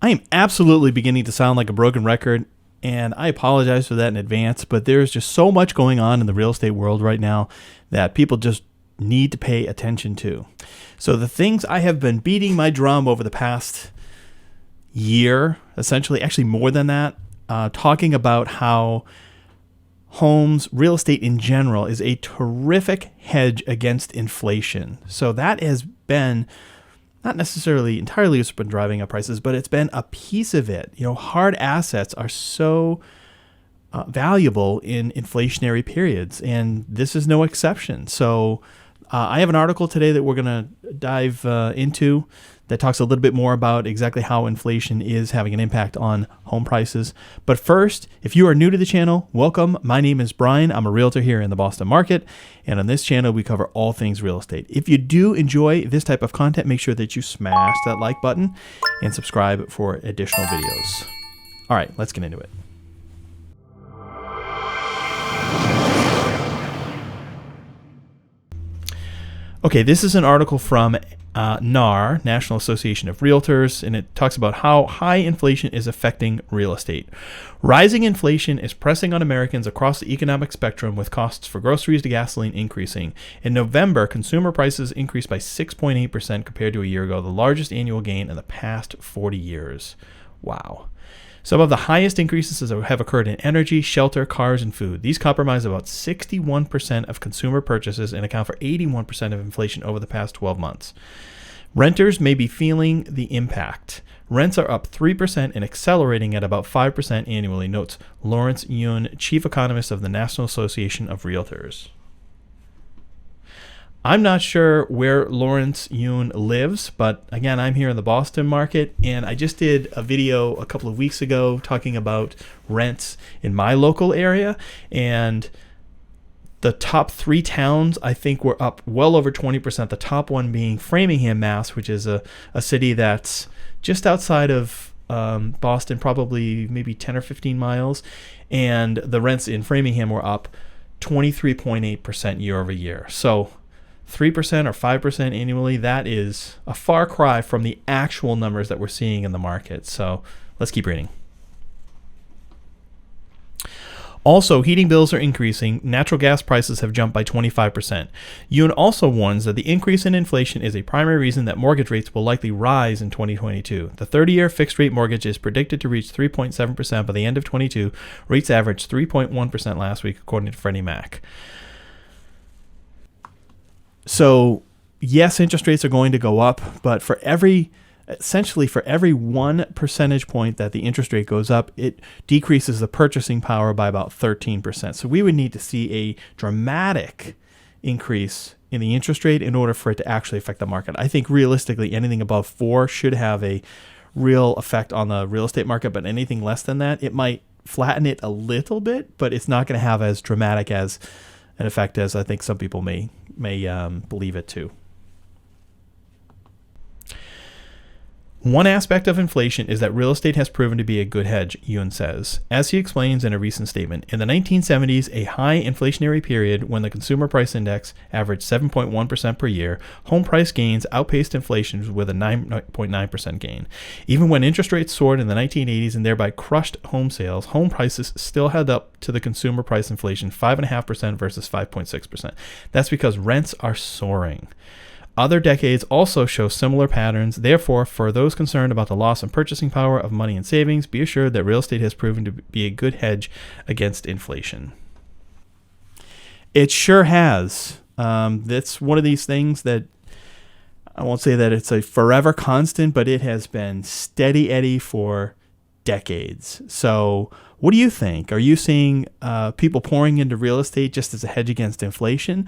I am absolutely beginning to sound like a broken record, and I apologize for that in advance, but there's just so much going on in the real estate world right now that people just need to pay attention to. So the things I have been beating my drum over the past year, essentially, actually more than that, talking about how homes, real estate in general, is a terrific hedge against inflation. So that has been not necessarily entirely what's been driving up prices, but it's been a piece of it. Hard assets are so valuable in inflationary periods, and this is no exception. So I have an article today that we're going to dive into that talks a little bit more about exactly how inflation is having an impact on home prices. But first, if you are new to the channel, welcome. My name is Brian. I'm a realtor here in the Boston market. And on this channel, we cover all things real estate. If you do enjoy this type of content, make sure that you smash that like button and subscribe for additional videos. All right, let's get into it. Okay, this is an article from NAR, National Association of Realtors, and it talks about how high inflation is affecting real estate. Rising inflation is pressing on Americans across the economic spectrum, with costs for groceries to gasoline increasing. In November, consumer prices increased by 6.8% compared to a year ago, the largest annual gain in the past 40 years. Wow. Some of the highest increases have occurred in energy, shelter, cars, and food. These comprise about 61% of consumer purchases and account for 81% of inflation over the past 12 months. Renters may be feeling the impact. Rents are up 3% and accelerating at about 5% annually, notes Lawrence Yun, chief economist of the National Association of Realtors. I'm not sure where Lawrence Yun lives, but again, I'm here in the Boston market, and I just did a video a couple of weeks ago talking about rents in my local area, and the top 3 towns, I think, were up well over 20%. The top one being Framingham, Mass., which is a city that's just outside of Boston, probably maybe 10 or 15 miles, and the rents in Framingham were up 23.8% year over year. So 3% or 5% annually, that is a far cry from the actual numbers that we're seeing in the market. So let's keep reading. Also, heating bills are increasing. Natural gas prices have jumped by 25%. Yoon also warns that the increase in inflation is a primary reason that mortgage rates will likely rise in 2022. The 30-year fixed-rate mortgage is predicted to reach 3.7% by the end of 2022. Rates averaged 3.1% last week, according to Freddie Mac. So, yes, interest rates are going to go up, but essentially for every 1 percentage point that the interest rate goes up, it decreases the purchasing power by about 13%. So we would need to see a dramatic increase in the interest rate in order for it to actually affect the market. I think realistically, anything above 4 should have a real effect on the real estate market, but anything less than that, it might flatten it a little bit, but it's not going to have as dramatic as an effect as I think some people may believe it to. One aspect of inflation is that real estate has proven to be a good hedge, Yun says. As he explains in a recent statement, in the 1970s, a high inflationary period when the consumer price index averaged 7.1% per year, home price gains outpaced inflation with a 9.9% gain. Even when interest rates soared in the 1980s and thereby crushed home sales, home prices still held up to the consumer price inflation, 5.5% versus 5.6%. That's because rents are soaring. Other decades also show similar patterns. Therefore, for those concerned about the loss in purchasing power of money and savings, be assured that real estate has proven to be a good hedge against inflation. It sure has. That's one of these things that I won't say that it's a forever constant, but it has been steady Eddie for decades. So what do you think? Are you seeing people pouring into real estate just as a hedge against inflation?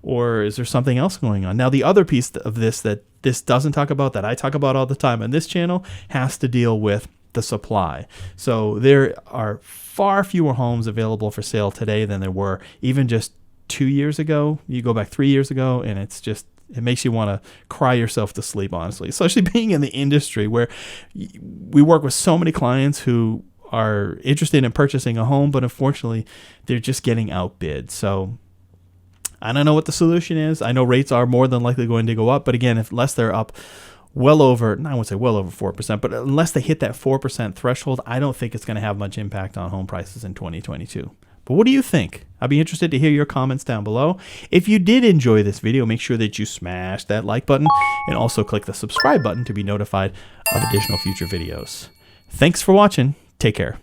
Or is there something else going on? Now, the other piece of this that this doesn't talk about, that I talk about all the time on this channel, has to deal with the supply. So there are far fewer homes available for sale today than there were even just 2 years ago. You go back 3 years ago, and it makes you want to cry yourself to sleep, honestly, especially being in the industry where we work with so many clients who are interested in purchasing a home, but unfortunately, they're just getting outbid. So I don't know what the solution is. I know rates are more than likely going to go up, but again, unless they're up well over, I won't say well over 4%, but unless they hit that 4% threshold, I don't think it's going to have much impact on home prices in 2022. But what do you think? I'd be interested to hear your comments down below. If you did enjoy this video, make sure that you smash that like button and also click the subscribe button to be notified of additional future videos. Thanks for watching. Take care.